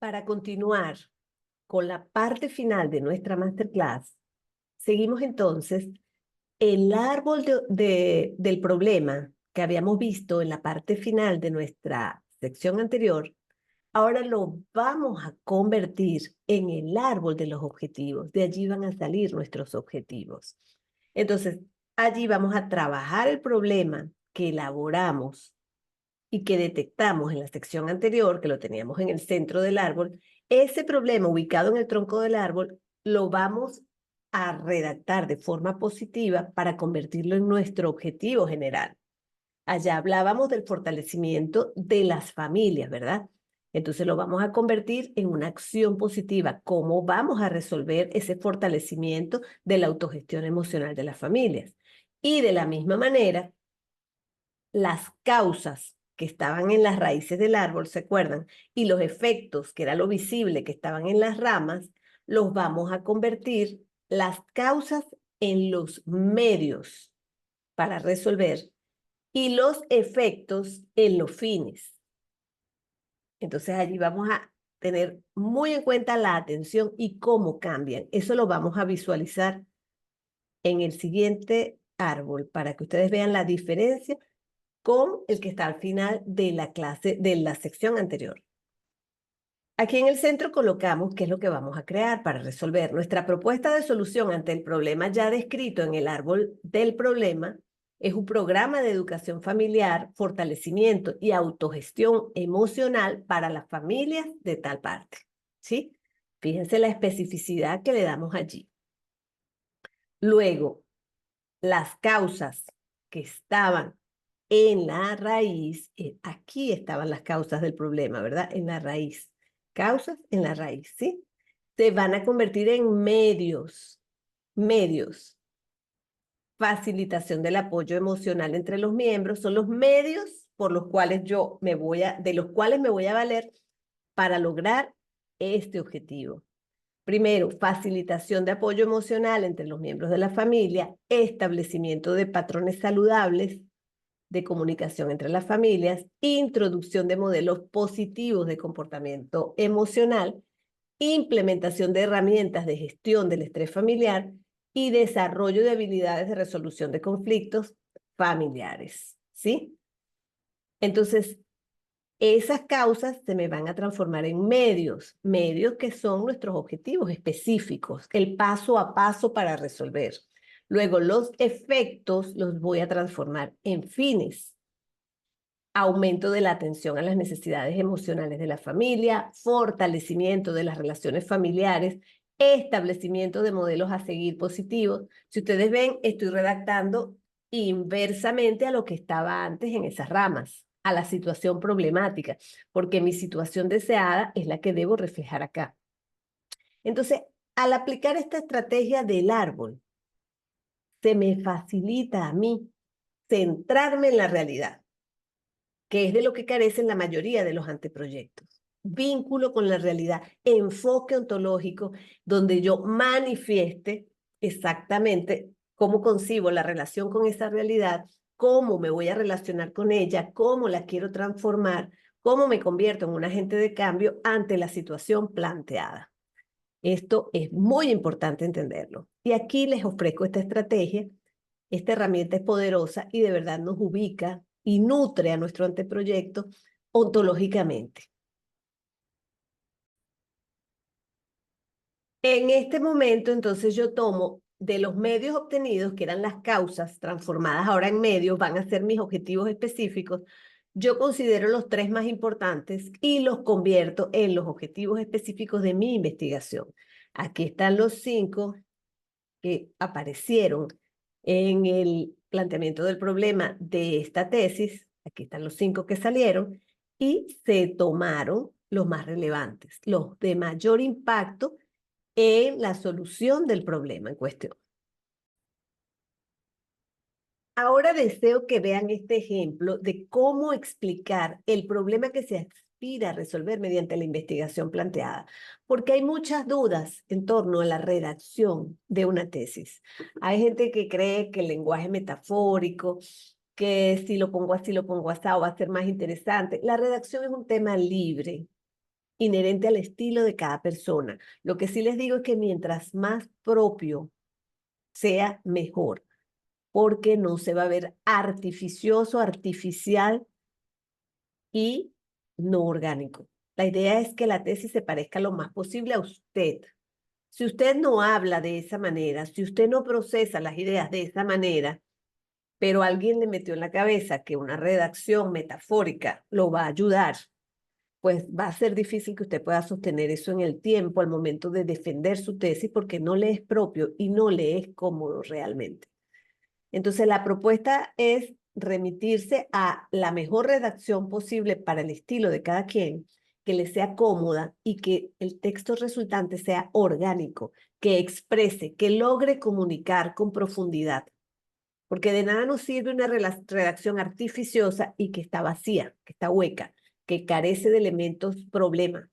Para continuar con la parte final de nuestra masterclass, seguimos entonces el árbol del problema que habíamos visto en la parte final de nuestra sección anterior. Ahora lo vamos a convertir en el árbol de los objetivos. De allí van a salir nuestros objetivos. Entonces, allí vamos a trabajar el problema que elaboramos y que detectamos en la sección anterior, que lo teníamos en el centro del árbol. Ese problema ubicado en el tronco del árbol lo vamos a redactar de forma positiva para convertirlo en nuestro objetivo general. Allá hablábamos del fortalecimiento de las familias, ¿verdad? Entonces lo vamos a convertir en una acción positiva. ¿Cómo vamos a resolver ese fortalecimiento de la autogestión emocional de las familias? Y de la misma manera, las causas que estaban en las raíces del árbol, ¿se acuerdan? Y los efectos, que era lo visible, que estaban en las ramas, los vamos a convertir las causas en los medios para resolver y los efectos en los fines. Entonces allí vamos a tener muy en cuenta la atención y cómo cambian. Eso lo vamos a visualizar en el siguiente árbol para que ustedes vean la diferencia con el que está al final de la clase, de la sección anterior. Aquí en el centro colocamos qué es lo que vamos a crear para resolver. Nuestra propuesta de solución ante el problema ya descrito en el árbol del problema es un programa de educación familiar, fortalecimiento y autogestión emocional para las familias de tal parte. ¿Sí? Fíjense la especificidad que le damos allí. Luego, las causas que estaban en la raíz, aquí estaban las causas del problema, ¿verdad? En la raíz. Causas en la raíz, ¿sí? Se van a convertir en medios. Medios. Facilitación del apoyo emocional entre los miembros son los medios por los cuales de los cuales me voy a valer para lograr este objetivo. Primero, facilitación de apoyo emocional entre los miembros de la familia, establecimiento de patrones saludables de comunicación entre las familias, introducción de modelos positivos de comportamiento emocional, implementación de herramientas de gestión del estrés familiar y desarrollo de habilidades de resolución de conflictos familiares, ¿sí? Entonces, esas causas se me van a transformar en medios, medios que son nuestros objetivos específicos, el paso a paso para resolver. Luego, los efectos los voy a transformar en fines. Aumento de la atención a las necesidades emocionales de la familia, fortalecimiento de las relaciones familiares, establecimiento de modelos a seguir positivos. Si ustedes ven, estoy redactando inversamente a lo que estaba antes en esas ramas, a la situación problemática, porque mi situación deseada es la que debo reflejar acá. Entonces, al aplicar esta estrategia del árbol, se me facilita a mí centrarme en la realidad, que es de lo que carecen la mayoría de los anteproyectos. Vínculo con la realidad, enfoque ontológico, donde yo manifieste exactamente cómo concibo la relación con esa realidad, cómo me voy a relacionar con ella, cómo la quiero transformar, cómo me convierto en un agente de cambio ante la situación planteada. Esto es muy importante entenderlo. Y aquí les ofrezco esta estrategia. Esta herramienta es poderosa y de verdad nos ubica y nutre a nuestro anteproyecto ontológicamente. En este momento, entonces, yo tomo de los medios obtenidos, que eran las causas transformadas ahora en medios, van a ser mis objetivos específicos. Yo considero los 3 más importantes y los convierto en los objetivos específicos de mi investigación. Aquí están los 5 que aparecieron en el planteamiento del problema de esta tesis. Aquí están los 5 que salieron y se tomaron los más relevantes, los de mayor impacto en la solución del problema en cuestión. Ahora deseo que vean este ejemplo de cómo explicar el problema que se aspira a resolver mediante la investigación planteada, porque hay muchas dudas en torno a la redacción de una tesis. Hay gente que cree que el lenguaje metafórico, que si lo pongo así, lo pongo así, va a ser más interesante. La redacción es un tema libre. inherente al estilo de cada persona. Lo que sí les digo es que mientras más propio sea, mejor, porque no se va a ver artificioso, artificial y no orgánico. La idea es que la tesis se parezca lo más posible a usted. Si usted no habla de esa manera, si usted no procesa las ideas de esa manera, pero alguien le metió en la cabeza que una redacción metafórica lo va a ayudar, pues va a ser difícil que usted pueda sostener eso en el tiempo al momento de defender su tesis porque no le es propio y no le es cómodo realmente. Entonces, la propuesta es remitirse a la mejor redacción posible para el estilo de cada quien, que le sea cómoda y que el texto resultante sea orgánico, que exprese, que logre comunicar con profundidad. Porque de nada nos sirve una redacción artificiosa y que está vacía, que está hueca, que carece de elementos problema.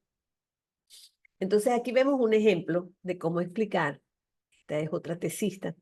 Entonces, aquí vemos un ejemplo de cómo explicar. Esta es otra tesista.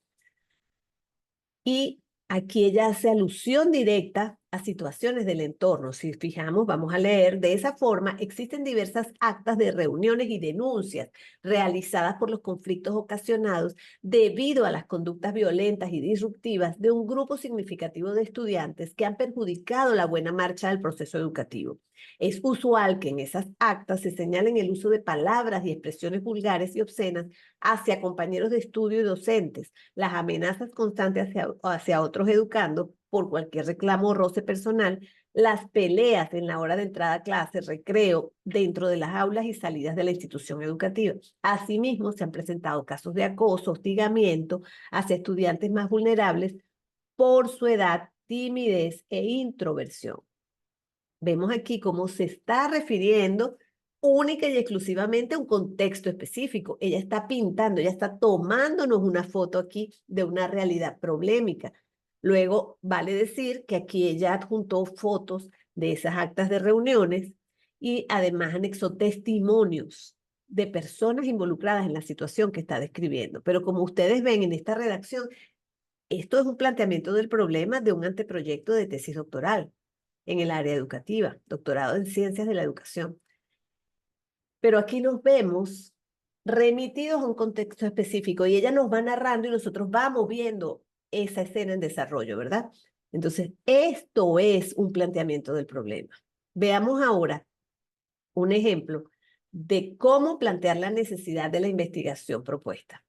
Y aquí ella hace alusión directa a situaciones del entorno. Si fijamos, vamos a leer, de esa forma existen diversas actas de reuniones y denuncias realizadas por los conflictos ocasionados debido a las conductas violentas y disruptivas de un grupo significativo de estudiantes que han perjudicado la buena marcha del proceso educativo. Es usual que en esas actas se señalen el uso de palabras y expresiones vulgares y obscenas hacia compañeros de estudio y docentes, las amenazas constantes hacia otros educandos por cualquier reclamo o roce personal, las peleas en la hora de entrada a clase, recreo, dentro de las aulas y salidas de la institución educativa. Asimismo, se han presentado casos de acoso, hostigamiento hacia estudiantes más vulnerables por su edad, timidez e introversión. Vemos aquí cómo se está refiriendo única y exclusivamente a un contexto específico. Ella está pintando, ella está tomándonos una foto aquí de una realidad problemática. Luego, vale decir que aquí ella adjuntó fotos de esas actas de reuniones y además anexó testimonios de personas involucradas en la situación que está describiendo. Pero como ustedes ven en esta redacción, esto es un planteamiento del problema de un anteproyecto de tesis doctoral en el área educativa, doctorado en ciencias de la educación. Pero aquí nos vemos remitidos a un contexto específico y ella nos va narrando y nosotros vamos viendo esa escena en desarrollo, ¿verdad? Entonces, esto es un planteamiento del problema. Veamos ahora un ejemplo de cómo plantear la necesidad de la investigación propuesta.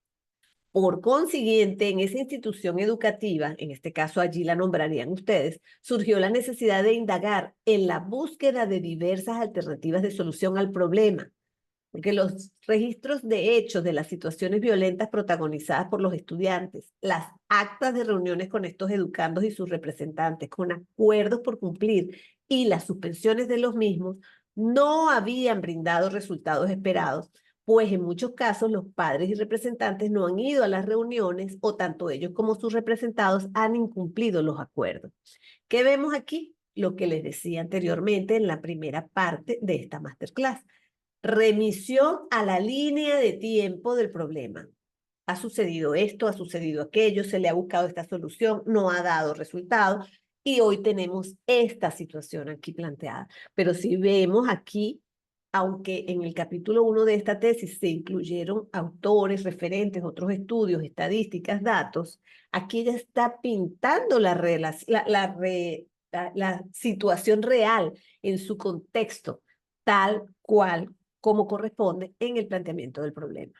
Por consiguiente, en esa institución educativa, en este caso allí la nombrarían ustedes, surgió la necesidad de indagar en la búsqueda de diversas alternativas de solución al problema, porque los registros de hechos de las situaciones violentas protagonizadas por los estudiantes, las actas de reuniones con estos educandos y sus representantes, con acuerdos por cumplir y las suspensiones de los mismos, no habían brindado resultados esperados, pues en muchos casos los padres y representantes no han ido a las reuniones o tanto ellos como sus representados han incumplido los acuerdos. ¿Qué vemos aquí? Lo que les decía anteriormente en la primera parte de esta masterclass. Remisión a la línea de tiempo del problema. Ha sucedido esto, ha sucedido aquello, se le ha buscado esta solución, no ha dado resultado y hoy tenemos esta situación aquí planteada. Pero si vemos aquí, aunque en el capítulo 1 de esta tesis se incluyeron autores, referentes, otros estudios, estadísticas, datos, aquí ya está pintando la situación real en su contexto, tal cual como corresponde en el planteamiento del problema.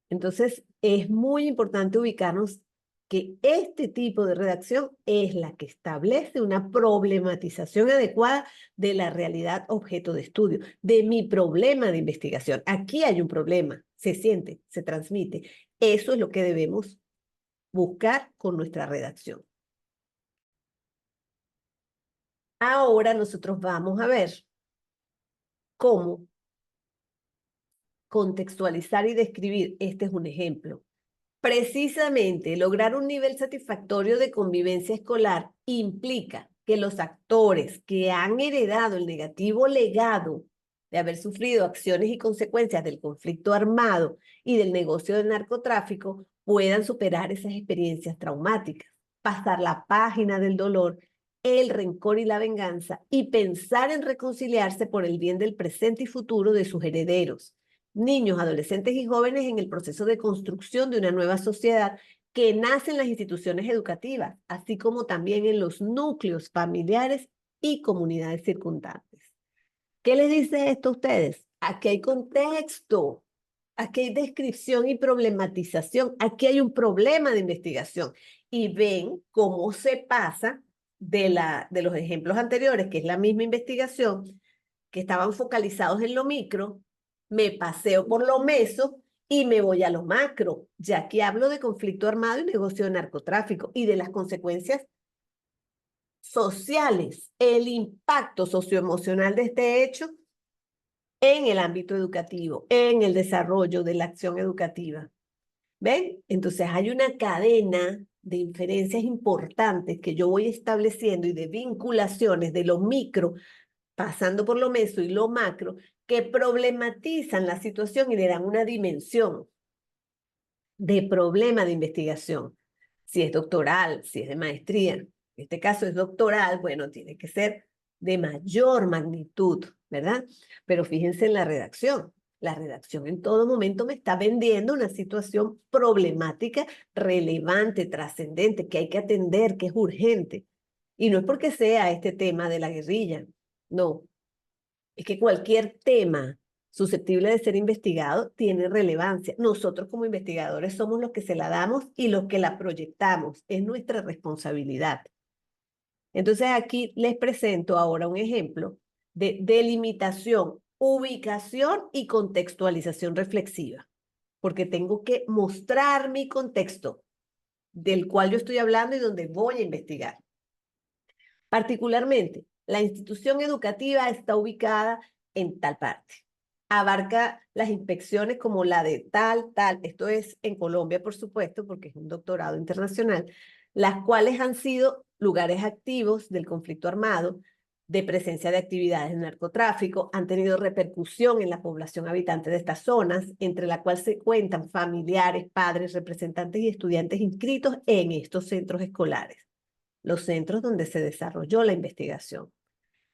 Entonces, es muy importante ubicarnos que este tipo de redacción es la que establece una problematización adecuada de la realidad objeto de estudio, de mi problema de investigación. Aquí hay un problema, se siente, se transmite. Eso es lo que debemos buscar con nuestra redacción. Ahora nosotros vamos a ver cómo contextualizar y describir. Este es un ejemplo. Precisamente, lograr un nivel satisfactorio de convivencia escolar implica que los actores que han heredado el negativo legado de haber sufrido acciones y consecuencias del conflicto armado y del negocio del narcotráfico puedan superar esas experiencias traumáticas, pasar la página del dolor el rencor y la venganza y pensar en reconciliarse por el bien del presente y futuro de sus herederos, niños, adolescentes y jóvenes en el proceso de construcción de una nueva sociedad que nace en las instituciones educativas, así como también en los núcleos familiares y comunidades circundantes. ¿Qué les dice esto a ustedes? Aquí hay contexto, aquí hay descripción y problematización, aquí hay un problema de investigación. Y ven cómo se pasa de los ejemplos anteriores, que es la misma investigación, que estaban focalizados en lo micro, me paseo por lo meso y me voy a lo macro, ya que hablo de conflicto armado y negocio de narcotráfico y de las consecuencias sociales, el impacto socioemocional de este hecho en el ámbito educativo, en el desarrollo de la acción educativa. ¿Ven? Entonces hay una cadena de inferencias importantes que yo voy estableciendo y de vinculaciones de lo micro, pasando por lo meso y lo macro, que problematizan la situación y le dan una dimensión de problema de investigación. Si es doctoral, si es de maestría, en este caso es doctoral, bueno, tiene que ser de mayor magnitud, ¿verdad? Pero fíjense en la redacción. La redacción en todo momento me está vendiendo una situación problemática, relevante, trascendente, que hay que atender, que es urgente. Y no es porque sea este tema de la guerrilla, no. Es que cualquier tema susceptible de ser investigado tiene relevancia. Nosotros como investigadores somos los que se la damos y los que la proyectamos. Es nuestra responsabilidad. Entonces aquí les presento ahora un ejemplo de delimitación, ubicación y contextualización reflexiva, porque tengo que mostrar mi contexto del cual yo estoy hablando y donde voy a investigar. Particularmente, la institución educativa está ubicada en tal parte. Abarca las inspecciones como la de tal, tal, esto es en Colombia, por supuesto, porque es un doctorado internacional, las cuales han sido lugares activos del conflicto armado, de presencia de actividades de narcotráfico, han tenido repercusión en la población habitante de estas zonas, entre la cual se cuentan familiares, padres, representantes y estudiantes inscritos en estos centros escolares, los centros donde se desarrolló la investigación.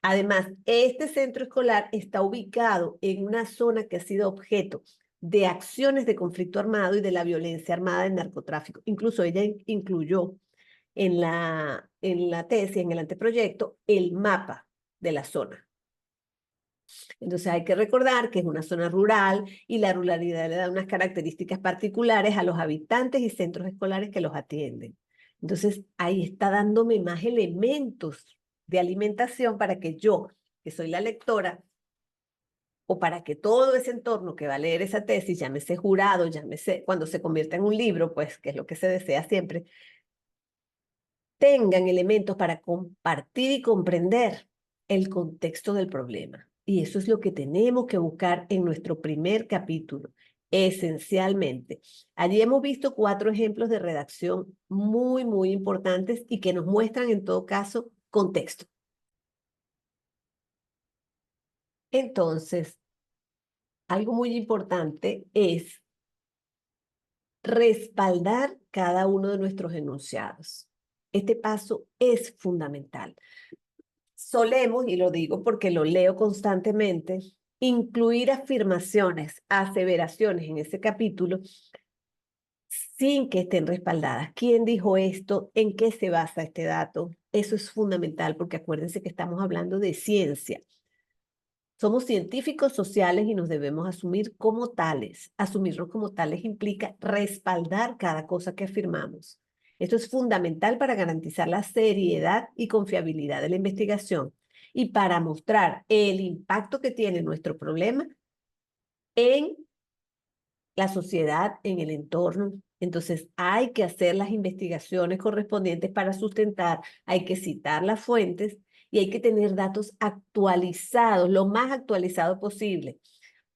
Además, este centro escolar está ubicado en una zona que ha sido objeto de acciones de conflicto armado y de la violencia armada del narcotráfico. Incluso ella incluyó en la tesis, en el anteproyecto, el mapa de la zona. Entonces hay que recordar que es una zona rural y la ruralidad le da unas características particulares a los habitantes y centros escolares que los atienden. Entonces ahí está dándome más elementos de alimentación para que yo, que soy la lectora, o para que todo ese entorno que va a leer esa tesis, llámese jurado, llámese cuando se convierta en un libro, pues que es lo que se desea siempre, tengan elementos para compartir y comprender el contexto del problema. Y eso es lo que tenemos que buscar en nuestro primer capítulo, esencialmente. Allí hemos visto 4 ejemplos de redacción muy, muy importantes y que nos muestran en todo caso contexto. Entonces, algo muy importante es respaldar cada uno de nuestros enunciados. Este paso es fundamental. Solemos, y lo digo porque lo leo constantemente, incluir afirmaciones, aseveraciones en ese capítulo sin que estén respaldadas. ¿Quién dijo esto? ¿En qué se basa este dato? Eso es fundamental porque acuérdense que estamos hablando de ciencia. Somos científicos sociales y nos debemos asumir como tales. Asumirnos como tales implica respaldar cada cosa que afirmamos. Esto es fundamental para garantizar la seriedad y confiabilidad de la investigación y para mostrar el impacto que tiene nuestro problema en la sociedad, en el entorno. Entonces, hay que hacer las investigaciones correspondientes para sustentar, hay que citar las fuentes y hay que tener datos actualizados, lo más actualizado posible,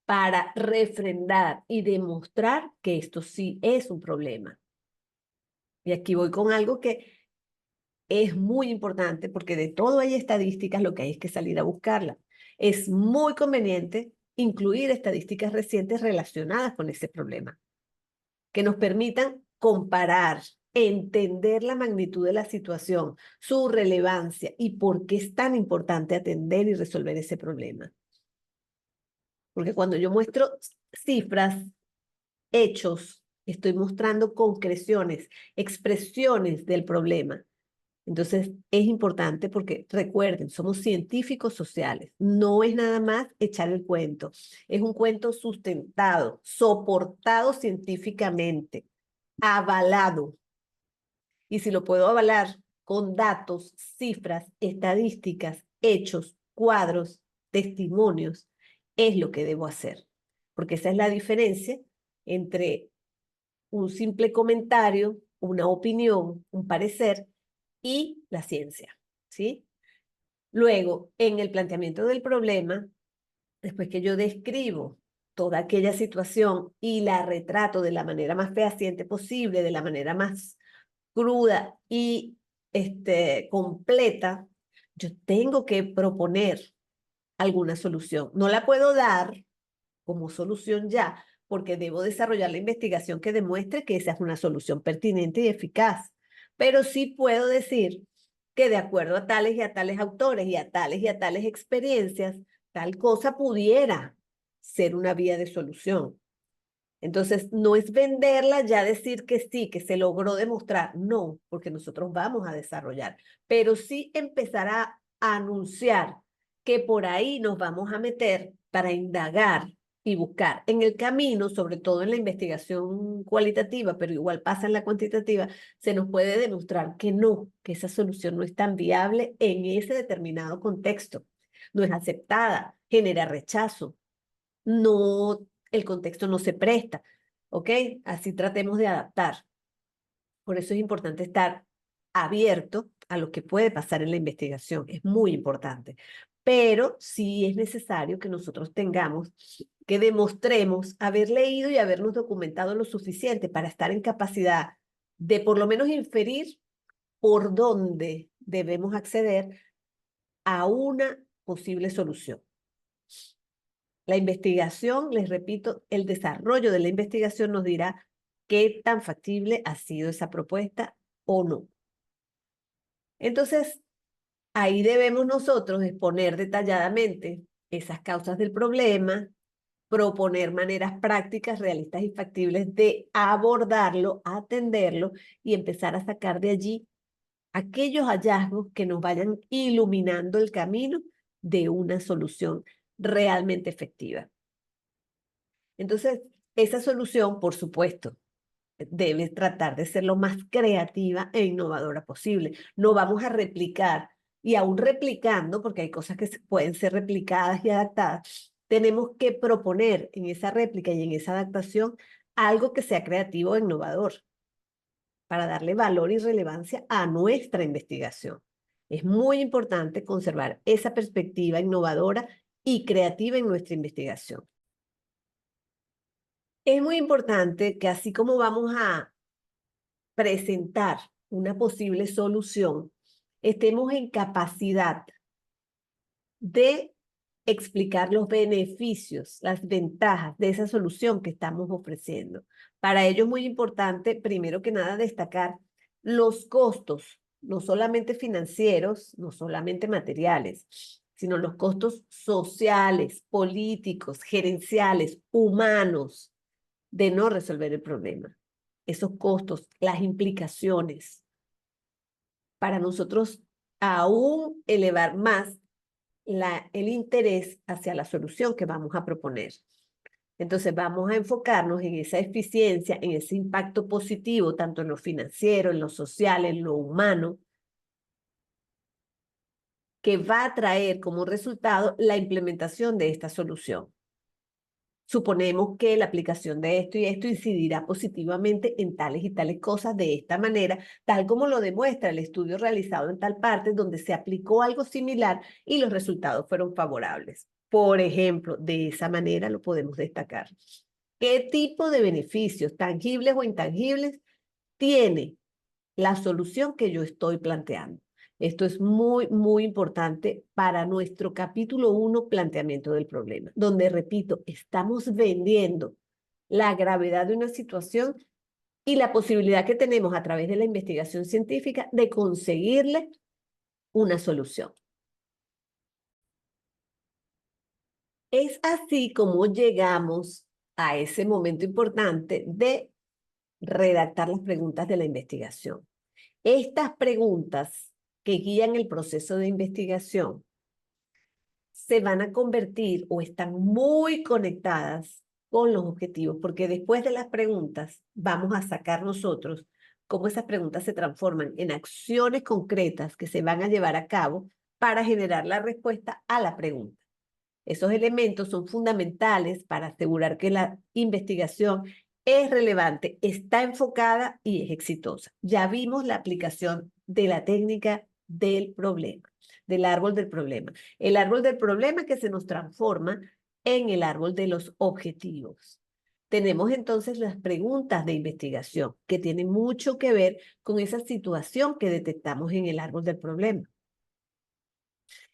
para refrendar y demostrar que esto sí es un problema. Y aquí voy con algo que es muy importante porque de todo hay estadísticas, lo que hay es que salir a buscarla. Es muy conveniente incluir estadísticas recientes relacionadas con ese problema, que nos permitan comparar entender la magnitud de la situación, su relevancia y por qué es tan importante atender y resolver ese problema. Porque cuando yo muestro cifras, hechos, estoy mostrando concreciones, expresiones del problema. Entonces, es importante porque recuerden, somos científicos sociales. No es nada más echar el cuento. Es un cuento sustentado, soportado científicamente, avalado. Y si lo puedo avalar con datos, cifras, estadísticas, hechos, cuadros, testimonios, es lo que debo hacer. Porque esa es la diferencia entre un simple comentario, una opinión, un parecer y la ciencia, ¿sí? Luego, en el planteamiento del problema, después que yo describo toda aquella situación y la retrato de la manera más fehaciente posible, de la manera más cruda y completa, yo tengo que proponer alguna solución. No la puedo dar como solución ya, porque debo desarrollar la investigación que demuestre que esa es una solución pertinente y eficaz. Pero sí puedo decir que de acuerdo a tales y a tales autores y a tales experiencias, tal cosa pudiera ser una vía de solución. Entonces, no es venderla, ya decir que sí, que se logró demostrar, no, porque nosotros vamos a desarrollar, pero sí empezar a anunciar que por ahí nos vamos a meter para indagar y buscar. En el camino, sobre todo en la investigación cualitativa, pero igual pasa en la cuantitativa, se nos puede demostrar que no, que esa solución no es tan viable en ese determinado contexto, no es aceptada, genera rechazo, no, el contexto no se presta, ¿ok? Así tratemos de adaptar. Por eso es importante estar abierto a lo que puede pasar en la investigación, es muy importante. Pero sí es necesario que nosotros tengamos, que demostremos haber leído y habernos documentado lo suficiente para estar en capacidad de por lo menos inferir por dónde debemos acceder a una posible solución. La investigación, les repito, el desarrollo de la investigación nos dirá qué tan factible ha sido esa propuesta o no. Entonces, ahí debemos nosotros exponer detalladamente esas causas del problema, proponer maneras prácticas, realistas y factibles de abordarlo, atenderlo y empezar a sacar de allí aquellos hallazgos que nos vayan iluminando el camino de una solución realmente efectiva. Entonces, esa solución, por supuesto, debe tratar de ser lo más creativa e innovadora posible. No vamos a replicar, y aún replicando, porque hay cosas que pueden ser replicadas y adaptadas, tenemos que proponer en esa réplica y en esa adaptación algo que sea creativo e innovador para darle valor y relevancia a nuestra investigación. Es muy importante conservar esa perspectiva innovadora y creativa en nuestra investigación. Es muy importante que así como vamos a presentar una posible solución, estemos en capacidad de explicar los beneficios, las ventajas de esa solución que estamos ofreciendo. Para ello es muy importante, primero que nada, destacar los costos, no solamente financieros, no solamente materiales, sino los costos sociales, políticos, gerenciales, humanos de no resolver el problema. Esos costos, las implicaciones, para nosotros aún elevar más el interés hacia la solución que vamos a proponer. Entonces vamos a enfocarnos en esa eficiencia, en ese impacto positivo, tanto en lo financiero, en lo social, en lo humano, que va a traer como resultado la implementación de esta solución. Suponemos que la aplicación de esto y esto incidirá positivamente en tales y tales cosas de esta manera, tal como lo demuestra el estudio realizado en tal parte donde se aplicó algo similar y los resultados fueron favorables. Por ejemplo, de esa manera lo podemos destacar. ¿Qué tipo de beneficios, tangibles o intangibles, tiene la solución que yo estoy planteando? Esto es muy, muy importante para nuestro capítulo 1, planteamiento del problema, donde, repito, estamos vendiendo la gravedad de una situación y la posibilidad que tenemos a través de la investigación científica de conseguirle una solución. Es así como llegamos a ese momento importante de redactar las preguntas de la investigación. Estas preguntas que guían el proceso de investigación se van a convertir o están muy conectadas con los objetivos, porque después de las preguntas vamos a sacar nosotros cómo esas preguntas se transforman en acciones concretas que se van a llevar a cabo para generar la respuesta a la pregunta. Esos elementos son fundamentales para asegurar que la investigación es relevante, está enfocada y es exitosa. Ya vimos la aplicación de la técnica del problema, del árbol del problema. El árbol del problema que se nos transforma en el árbol de los objetivos. Tenemos entonces las preguntas de investigación que tienen mucho que ver con esa situación que detectamos en el árbol del problema.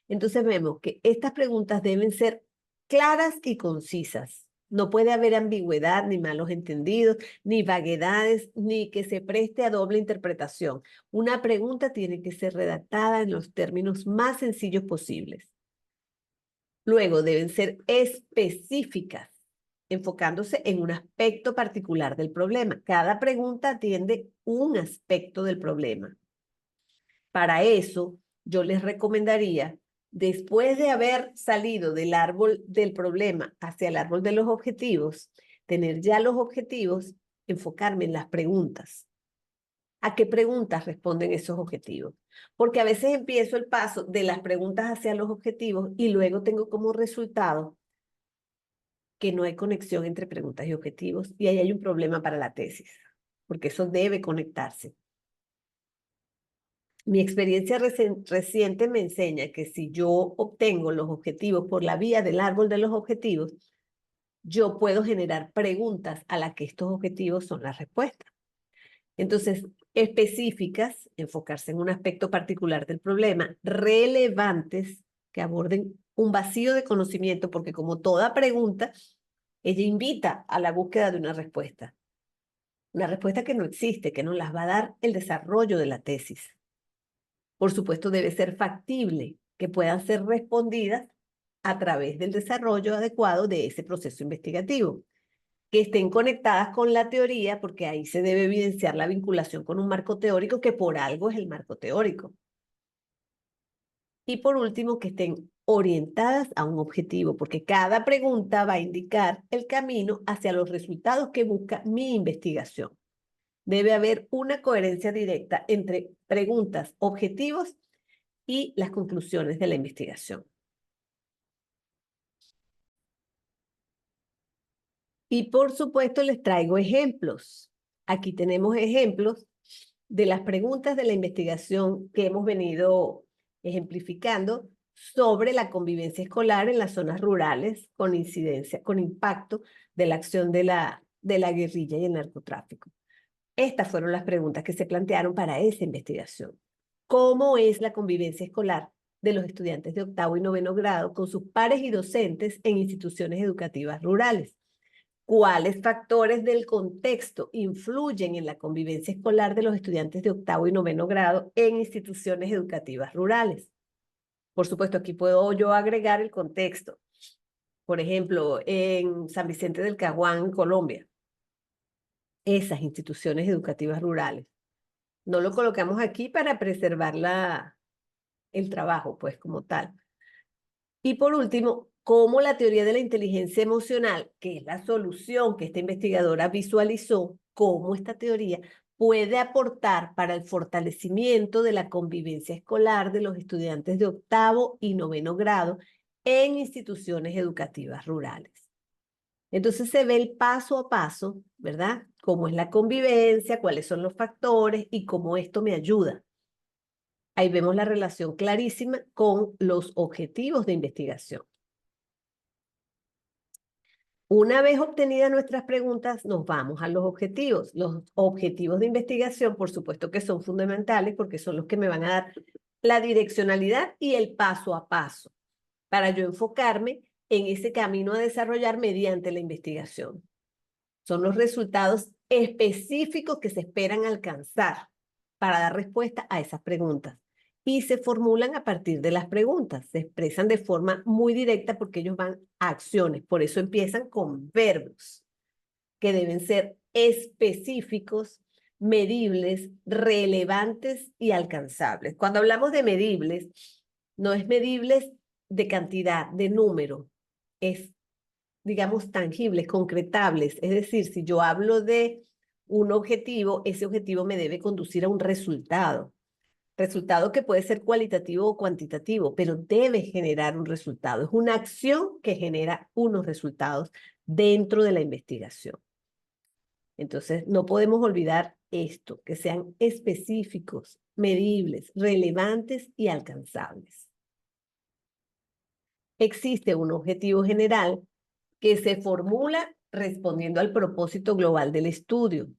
Entonces vemos que estas preguntas deben ser claras y concisas. No puede haber ambigüedad, ni malos entendidos, ni vaguedades, ni que se preste a doble interpretación. Una pregunta tiene que ser redactada en los términos más sencillos posibles. Luego deben ser específicas, enfocándose en un aspecto particular del problema. Cada pregunta atiende un aspecto del problema. Para eso, yo les recomendaría, después de haber salido del árbol del problema hacia el árbol de los objetivos, tener ya los objetivos, enfocarme en las preguntas. ¿A qué preguntas responden esos objetivos? Porque a veces empiezo el paso de las preguntas hacia los objetivos y luego tengo como resultado que no hay conexión entre preguntas y objetivos y ahí hay un problema para la tesis, porque eso debe conectarse. Mi experiencia reciente me enseña que si yo obtengo los objetivos por la vía del árbol de los objetivos, yo puedo generar preguntas a las que estos objetivos son las respuestas. Entonces, específicas, enfocarse en un aspecto particular del problema, relevantes, que aborden un vacío de conocimiento, porque como toda pregunta, ella invita a la búsqueda de una respuesta que no existe, que nos las va a dar el desarrollo de la tesis. Por supuesto, debe ser factible, que puedan ser respondidas a través del desarrollo adecuado de ese proceso investigativo, que estén conectadas con la teoría, porque ahí se debe evidenciar la vinculación con un marco teórico que por algo es el marco teórico. Y por último, que estén orientadas a un objetivo, porque cada pregunta va a indicar el camino hacia los resultados que busca mi investigación. Debe haber una coherencia directa entre preguntas, objetivos y las conclusiones de la investigación. Y por supuesto les traigo ejemplos. Aquí tenemos ejemplos de las preguntas de la investigación que hemos venido ejemplificando sobre la convivencia escolar en las zonas rurales con incidencia, con impacto de la acción de la guerrilla y el narcotráfico. Estas fueron las preguntas que se plantearon para esa investigación. ¿Cómo es la convivencia escolar de los estudiantes de octavo y noveno grado con sus pares y docentes en instituciones educativas rurales? ¿Cuáles factores del contexto influyen en la convivencia escolar de los estudiantes de octavo y noveno grado en instituciones educativas rurales? Por supuesto, aquí puedo yo agregar el contexto. Por ejemplo, en San Vicente del Caguán, Colombia, esas instituciones educativas rurales. No lo colocamos aquí para preservar el trabajo, pues, como tal. Y por último, cómo la teoría de la inteligencia emocional, que es la solución que esta investigadora visualizó, cómo esta teoría puede aportar para el fortalecimiento de la convivencia escolar de los estudiantes de octavo y noveno grado en instituciones educativas rurales. Entonces se ve el paso a paso, ¿verdad? Cómo es la convivencia, cuáles son los factores y cómo esto me ayuda. Ahí vemos la relación clarísima con los objetivos de investigación. Una vez obtenidas nuestras preguntas, nos vamos a los objetivos. Los objetivos de investigación, por supuesto que son fundamentales porque son los que me van a dar la direccionalidad y el paso a paso para yo enfocarme en ese camino a desarrollar mediante la investigación. Son los resultados específicos que se esperan alcanzar para dar respuesta a esas preguntas. Y se formulan a partir de las preguntas, se expresan de forma muy directa porque ellos van a acciones, por eso empiezan con verbos que deben ser específicos, medibles, relevantes y alcanzables. Cuando hablamos de medibles, no es medibles de cantidad, de número, es, digamos, tangibles, concretables. Es decir, si yo hablo de un objetivo, ese objetivo me debe conducir a un resultado. Resultado que puede ser cualitativo o cuantitativo, pero debe generar un resultado. Es una acción que genera unos resultados dentro de la investigación. Entonces, no podemos olvidar esto, que sean específicos, medibles, relevantes y alcanzables. Existe un objetivo general que se formula respondiendo al propósito global del estudio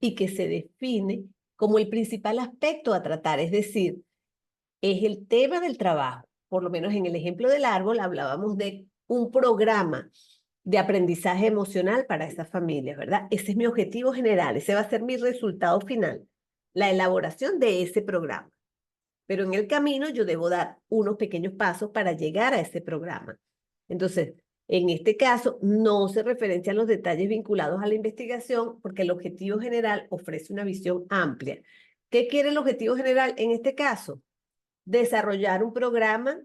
y que se define como el principal aspecto a tratar, es decir, es el tema del trabajo. Por lo menos en el ejemplo del árbol hablábamos de un programa de aprendizaje emocional para esas familias, ¿verdad? Ese es mi objetivo general, ese va a ser mi resultado final, la elaboración de ese programa. Pero en el camino yo debo dar unos pequeños pasos para llegar a ese programa. Entonces, en este caso, no se referencian los detalles vinculados a la investigación porque el objetivo general ofrece una visión amplia. ¿Qué quiere el objetivo general en este caso? Desarrollar un programa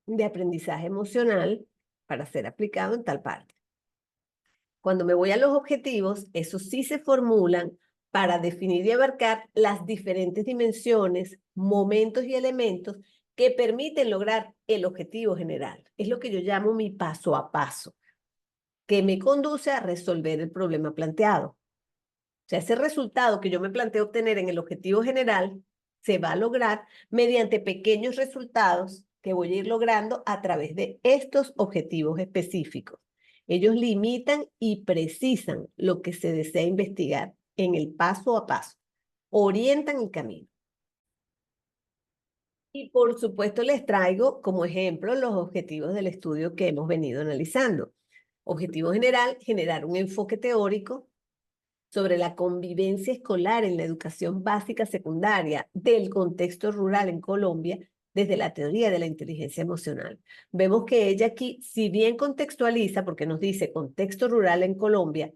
de aprendizaje emocional para ser aplicado en tal parte. Cuando me voy a los objetivos, esos sí se formulan para definir y abarcar las diferentes dimensiones, momentos y elementos que permiten lograr el objetivo general. Es lo que yo llamo mi paso a paso, que me conduce a resolver el problema planteado. O sea, ese resultado que yo me planteo obtener en el objetivo general se va a lograr mediante pequeños resultados que voy a ir logrando a través de estos objetivos específicos. Ellos limitan y precisan lo que se desea investigar en el paso a paso, orientan el camino. Y por supuesto les traigo como ejemplo los objetivos del estudio que hemos venido analizando. Objetivo general, generar un enfoque teórico sobre la convivencia escolar en la educación básica secundaria del contexto rural en Colombia desde la teoría de la inteligencia emocional. Vemos que ella aquí, si bien contextualiza, porque nos dice contexto rural en Colombia,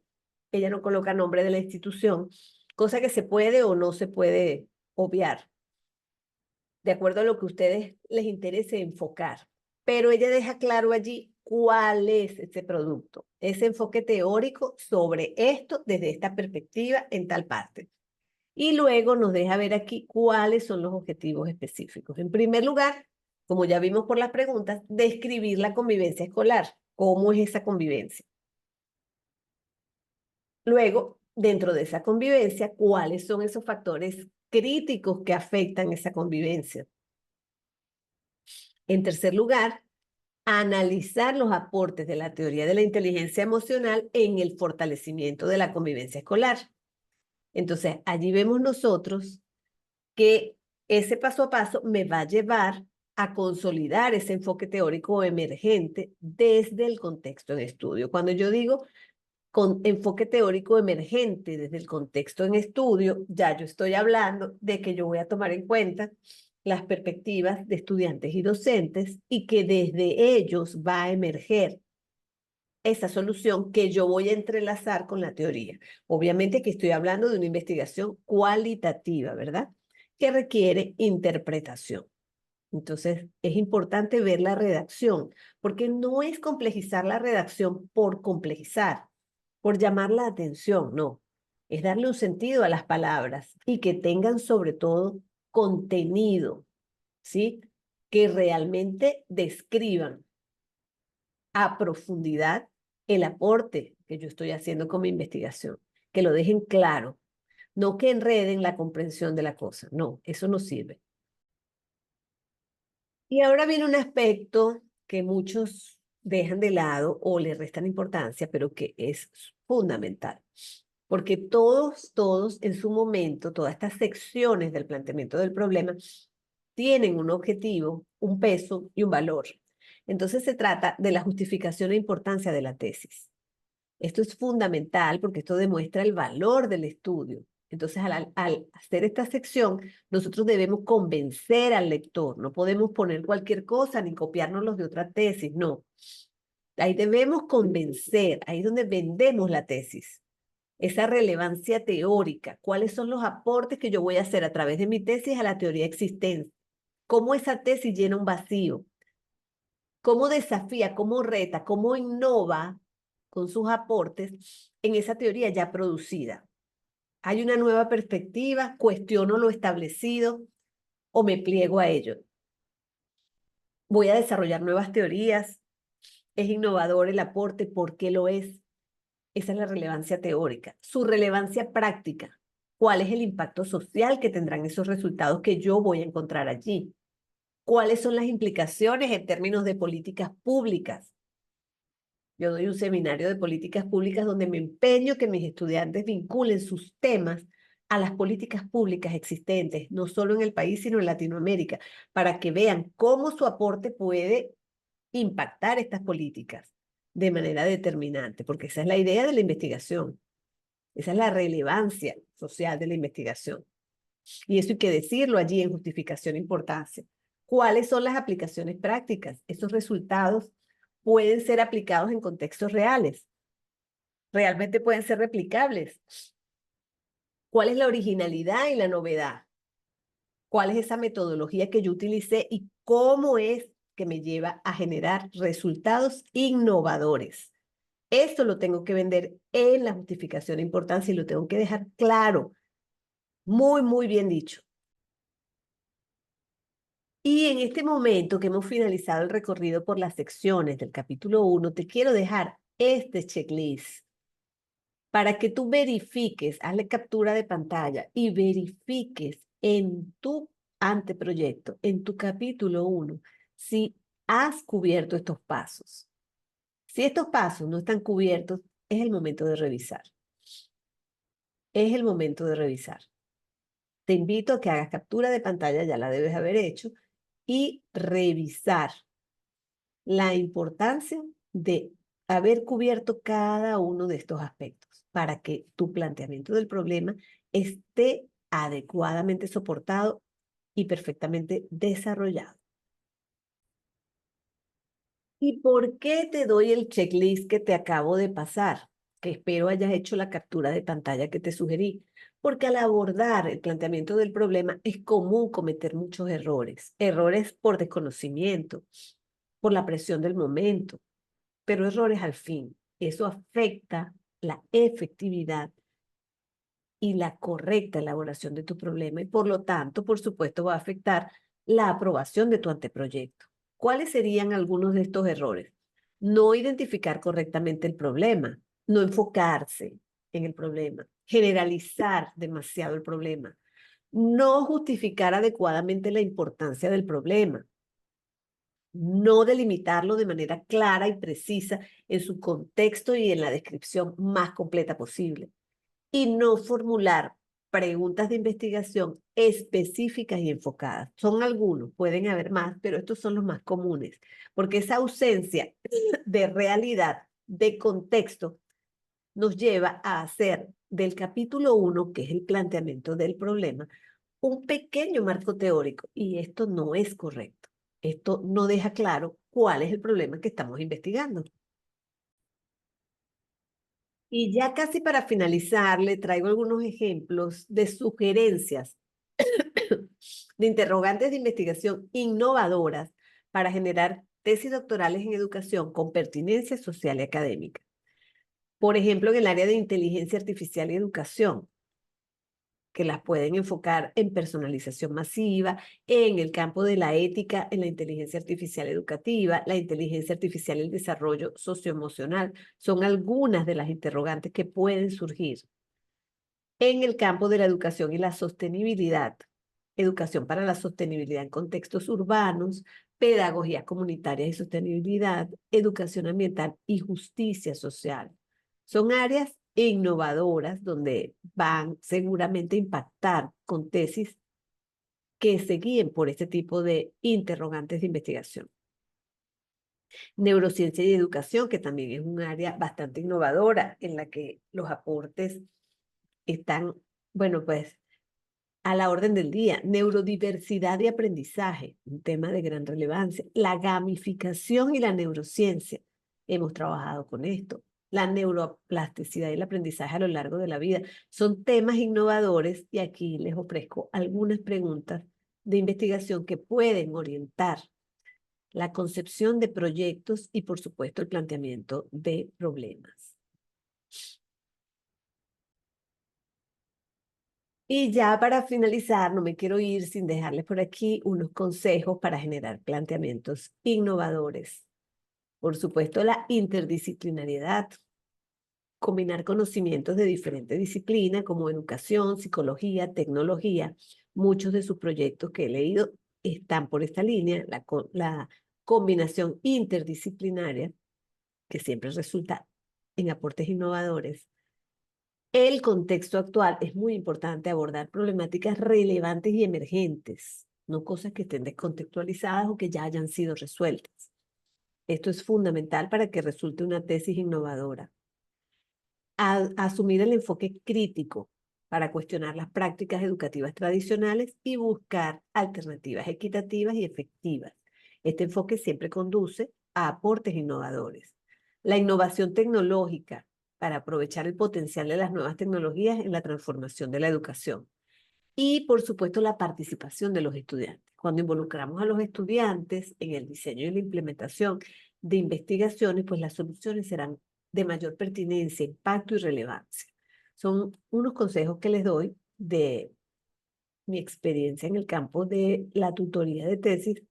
ella no coloca nombre de la institución, cosa que se puede o no se puede obviar, de acuerdo a lo que a ustedes les interese enfocar. Pero ella deja claro allí cuál es ese producto, ese enfoque teórico sobre esto desde esta perspectiva en tal parte. Y luego nos deja ver aquí cuáles son los objetivos específicos. En primer lugar, como ya vimos por las preguntas, describir la convivencia escolar. ¿Cómo es esa convivencia? Luego, dentro de esa convivencia, ¿cuáles son esos factores críticos que afectan esa convivencia? En tercer lugar, analizar los aportes de la teoría de la inteligencia emocional en el fortalecimiento de la convivencia escolar. Entonces, allí vemos nosotros que ese paso a paso me va a llevar a consolidar ese enfoque teórico emergente desde el contexto en estudio. Cuando yo digo con enfoque teórico emergente desde el contexto en estudio, ya yo estoy hablando de que yo voy a tomar en cuenta las perspectivas de estudiantes y docentes y que desde ellos va a emerger esa solución que yo voy a entrelazar con la teoría. Obviamente que estoy hablando de una investigación cualitativa, ¿verdad? Que requiere interpretación. Entonces, es importante ver la redacción, porque no es complejizar la redacción por complejizar, por llamar la atención, no. Es darle un sentido a las palabras y que tengan sobre todo contenido, ¿sí? Que realmente describan a profundidad el aporte que yo estoy haciendo con mi investigación, que lo dejen claro, no que enreden la comprensión de la cosa, no, eso no sirve. Y ahora viene un aspecto que muchos dejan de lado o le restan importancia, pero que es fundamental, porque todos en su momento, todas estas secciones del planteamiento del problema tienen un objetivo, un peso y un valor. Entonces se trata de la justificación e importancia de la tesis. Esto es fundamental porque esto demuestra el valor del estudio. Entonces, al hacer esta sección, nosotros debemos convencer al lector. No podemos poner cualquier cosa ni copiarnos los de otra tesis, no. Ahí debemos convencer, ahí es donde vendemos la tesis. Esa relevancia teórica, cuáles son los aportes que yo voy a hacer a través de mi tesis a la teoría existente, cómo esa tesis llena un vacío, cómo desafía, cómo reta, cómo innova con sus aportes en esa teoría ya producida. Hay una nueva perspectiva, cuestiono lo establecido o me pliego a ello. Voy a desarrollar nuevas teorías, es innovador el aporte, ¿por qué lo es? Esa es la relevancia teórica. Su relevancia práctica, ¿cuál es el impacto social que tendrán esos resultados que yo voy a encontrar allí? ¿Cuáles son las implicaciones en términos de políticas públicas? Yo doy un seminario de políticas públicas donde me empeño que mis estudiantes vinculen sus temas a las políticas públicas existentes, no solo en el país, sino en Latinoamérica, para que vean cómo su aporte puede impactar estas políticas de manera determinante, porque esa es la idea de la investigación, esa es la relevancia social de la investigación. Y eso hay que decirlo allí en justificación de importancia. ¿Cuáles son las aplicaciones prácticas? Esos resultados pueden ser aplicados en contextos reales, realmente pueden ser replicables. ¿Cuál es la originalidad y la novedad? ¿Cuál es esa metodología que yo utilicé y cómo es que me lleva a generar resultados innovadores? Esto lo tengo que vender en la justificación de importancia y lo tengo que dejar claro, muy, muy bien dicho. Y en este momento que hemos finalizado el recorrido por las secciones del capítulo 1, te quiero dejar este checklist para que tú verifiques, hazle captura de pantalla y verifiques en tu anteproyecto, en tu capítulo 1, si has cubierto estos pasos. Si estos pasos no están cubiertos, es el momento de revisar. Es el momento de revisar. Te invito a que hagas captura de pantalla, ya la debes haber hecho, y revisar la importancia de haber cubierto cada uno de estos aspectos para que tu planteamiento del problema esté adecuadamente soportado y perfectamente desarrollado. ¿Y por qué te doy el checklist que te acabo de pasar? Que espero hayas hecho la captura de pantalla que te sugerí. Porque al abordar el planteamiento del problema es común cometer muchos errores. Errores por desconocimiento, por la presión del momento, pero errores al fin. Eso afecta la efectividad y la correcta elaboración de tu problema y por lo tanto, por supuesto, va a afectar la aprobación de tu anteproyecto. ¿Cuáles serían algunos de estos errores? No identificar correctamente el problema, no enfocarse en el problema, generalizar demasiado el problema, no justificar adecuadamente la importancia del problema, no delimitarlo de manera clara y precisa en su contexto y en la descripción más completa posible. Y no formular preguntas de investigación específicas y enfocadas. Son algunos, pueden haber más, pero estos son los más comunes, porque esa ausencia de realidad, de contexto, nos lleva a hacer del capítulo 1, que es el planteamiento del problema, un pequeño marco teórico, y esto no es correcto. Esto no deja claro cuál es el problema que estamos investigando. Y ya casi para finalizar, le traigo algunos ejemplos de sugerencias de interrogantes de investigación innovadoras para generar tesis doctorales en educación con pertinencia social y académica. Por ejemplo, en el área de inteligencia artificial y educación, que las pueden enfocar en personalización masiva, en el campo de la ética, en la inteligencia artificial educativa, la inteligencia artificial y el desarrollo socioemocional. Son algunas de las interrogantes que pueden surgir en el campo de la educación y la sostenibilidad. Educación para la sostenibilidad en contextos urbanos, pedagogías comunitarias y sostenibilidad, educación ambiental y justicia social. Son áreas innovadoras donde van seguramente a impactar con tesis que se guíen por este tipo de interrogantes de investigación. Neurociencia y educación, que también es un área bastante innovadora en la que los aportes están, bueno, pues a la orden del día. Neurodiversidad y aprendizaje, un tema de gran relevancia. La gamificación y la neurociencia, hemos trabajado con esto. La neuroplasticidad y el aprendizaje a lo largo de la vida son temas innovadores y aquí les ofrezco algunas preguntas de investigación que pueden orientar la concepción de proyectos y, por supuesto, el planteamiento de problemas. Y ya para finalizar, no me quiero ir sin dejarles por aquí unos consejos para generar planteamientos innovadores. Por supuesto, la interdisciplinariedad, combinar conocimientos de diferentes disciplinas como educación, psicología, tecnología. Muchos de sus proyectos que he leído están por esta línea, la combinación interdisciplinaria, que siempre resulta en aportes innovadores. El contexto actual es muy importante abordar problemáticas relevantes y emergentes, no cosas que estén descontextualizadas o que ya hayan sido resueltas. Esto es fundamental para que resulte una tesis innovadora. Asumir el enfoque crítico para cuestionar las prácticas educativas tradicionales y buscar alternativas equitativas y efectivas. Este enfoque siempre conduce a aportes innovadores. La innovación tecnológica para aprovechar el potencial de las nuevas tecnologías en la transformación de la educación. Y, por supuesto, la participación de los estudiantes. Cuando involucramos a los estudiantes en el diseño y la implementación de investigaciones, pues las soluciones serán de mayor pertinencia, impacto y relevancia. Son unos consejos que les doy de mi experiencia en el campo de la tutoría de tesis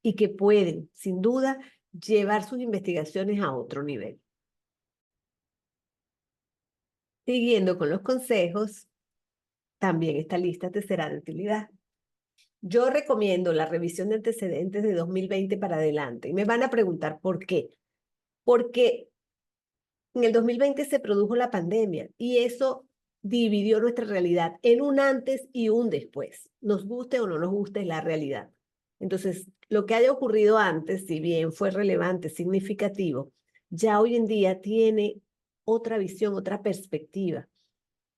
y que pueden, sin duda, llevar sus investigaciones a otro nivel. Siguiendo con los consejos, también esta lista te será de utilidad. Yo recomiendo la revisión de antecedentes de 2020 para adelante. Y me van a preguntar por qué. Porque en el 2020 se produjo la pandemia y eso dividió nuestra realidad en un antes y un después. Nos guste o no nos guste, es la realidad. Entonces, lo que haya ocurrido antes, si bien fue relevante, significativo, ya hoy en día tiene otra visión, otra perspectiva.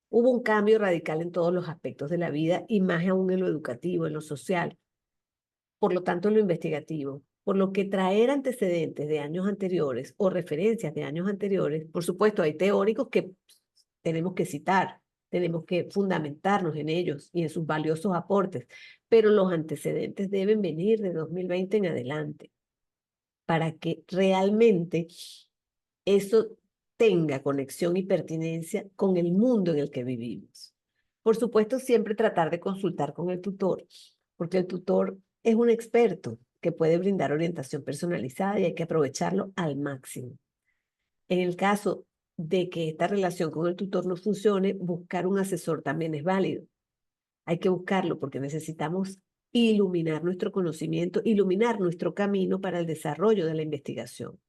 Hubo un cambio radical en todos los aspectos de la vida y más aún en lo educativo, en lo social, por lo tanto en lo investigativo. Por lo que traer antecedentes de años anteriores o referencias de años anteriores, por supuesto, hay teóricos que tenemos que citar, tenemos que fundamentarnos en ellos y en sus valiosos aportes, pero los antecedentes deben venir de 2020 en adelante para que realmente eso tenga conexión y pertinencia con el mundo en el que vivimos. Por supuesto, siempre tratar de consultar con el tutor, porque el tutor es un experto que puede brindar orientación personalizada y hay que aprovecharlo al máximo. En el caso de que esta relación con el tutor no funcione, buscar un asesor también es válido. Hay que buscarlo porque necesitamos iluminar nuestro conocimiento, iluminar nuestro camino para el desarrollo de la investigación.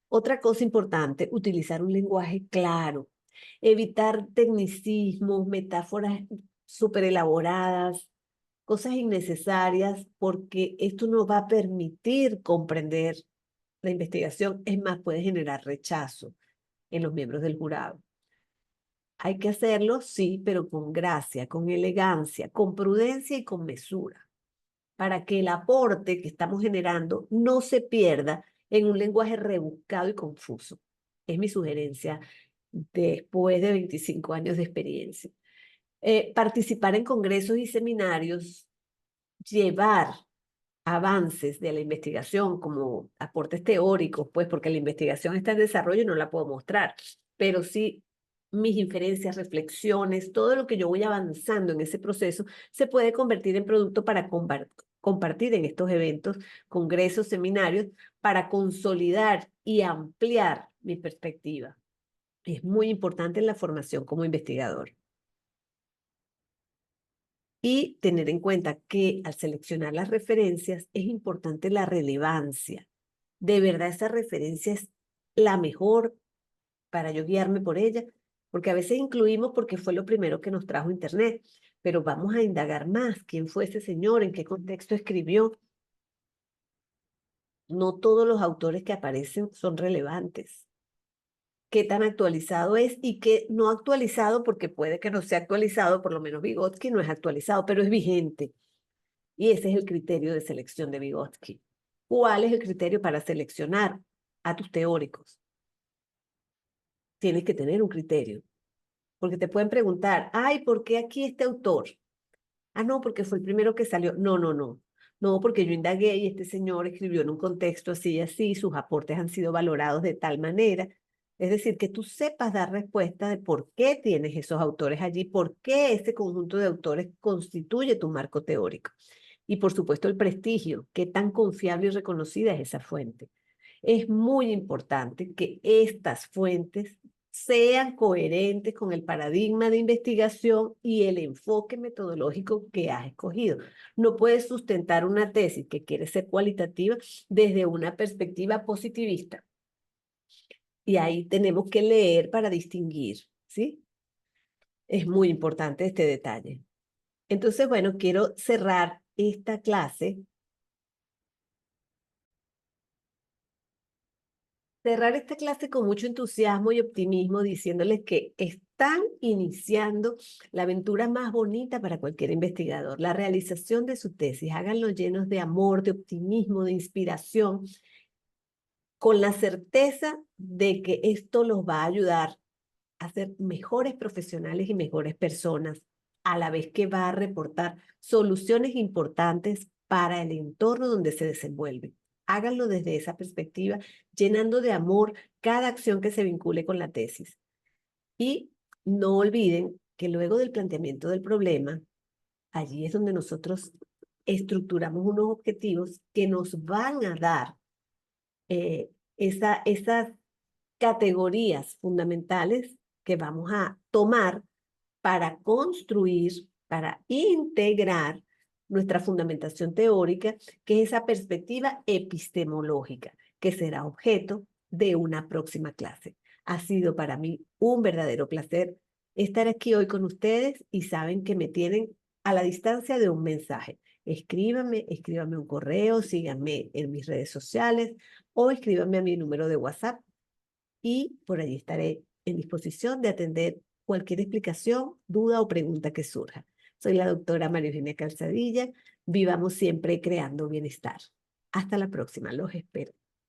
Otra cosa importante, utilizar un lenguaje claro, evitar tecnicismos, metáforas súper elaboradas, cosas innecesarias, porque esto no va a permitir comprender la investigación. Es más, puede generar rechazo en los miembros del jurado. Hay que hacerlo, sí, pero con gracia, con elegancia, con prudencia y con mesura, para que el aporte que estamos generando no se pierda en un lenguaje rebuscado y confuso. Es mi sugerencia después de 25 años de experiencia. Participar en congresos y seminarios, llevar avances de la investigación como aportes teóricos, pues porque la investigación está en desarrollo y no la puedo mostrar, pero sí mis inferencias, reflexiones, todo lo que yo voy avanzando en ese proceso se puede convertir en producto para compartir en estos eventos, congresos, seminarios, para consolidar y ampliar mi perspectiva. Es muy importante en la formación como investigador. Y tener en cuenta que al seleccionar las referencias es importante la relevancia. De verdad, esa referencia es la mejor para yo guiarme por ella, porque a veces incluimos porque fue lo primero que nos trajo Internet, pero vamos a indagar más quién fue ese señor, en qué contexto escribió. No todos los autores que aparecen son relevantes. ¿Qué tan actualizado es y qué no actualizado? Porque puede que no sea actualizado, por lo menos Vygotsky no es actualizado, pero es vigente. Y ese es el criterio de selección de Vygotsky. ¿Cuál es el criterio para seleccionar a tus teóricos? Tienes que tener un criterio, porque te pueden preguntar, ay, ¿por qué aquí este autor? Ah, no, porque fue el primero que salió. No, no, no. No, porque yo indagué y este señor escribió en un contexto así y así, sus aportes han sido valorados de tal manera. Es decir, que tú sepas dar respuesta de por qué tienes esos autores allí, por qué ese conjunto de autores constituye tu marco teórico. Y por supuesto el prestigio, qué tan confiable y reconocida es esa fuente. Es muy importante que estas fuentes sean coherentes con el paradigma de investigación y el enfoque metodológico que has escogido. No puedes sustentar una tesis que quiere ser cualitativa desde una perspectiva positivista. Y ahí tenemos que leer para distinguir, ¿sí? Es muy importante este detalle. Entonces, bueno, quiero cerrar esta clase con mucho entusiasmo y optimismo, diciéndoles que están iniciando la aventura más bonita para cualquier investigador, la realización de su tesis. Háganlo llenos de amor, de optimismo, de inspiración, con la certeza de que esto los va a ayudar a ser mejores profesionales y mejores personas, a la vez que va a reportar soluciones importantes para el entorno donde se desenvuelve. Háganlo desde esa perspectiva, llenando de amor cada acción que se vincule con la tesis. Y no olviden que luego del planteamiento del problema, allí es donde nosotros estructuramos unos objetivos que nos van a dar esas categorías fundamentales que vamos a tomar para construir, para integrar nuestra fundamentación teórica, que es esa perspectiva epistemológica, que será objeto de una próxima clase. Ha sido para mí un verdadero placer estar aquí hoy con ustedes y saben que me tienen a la distancia de un mensaje. Escríbanme un correo, síganme en mis redes sociales o escríbanme a mi número de WhatsApp y por allí estaré en disposición de atender cualquier explicación, duda o pregunta que surja. Soy la doctora María Eugenia Calzadilla. Vivamos siempre creando bienestar. Hasta la próxima, los espero.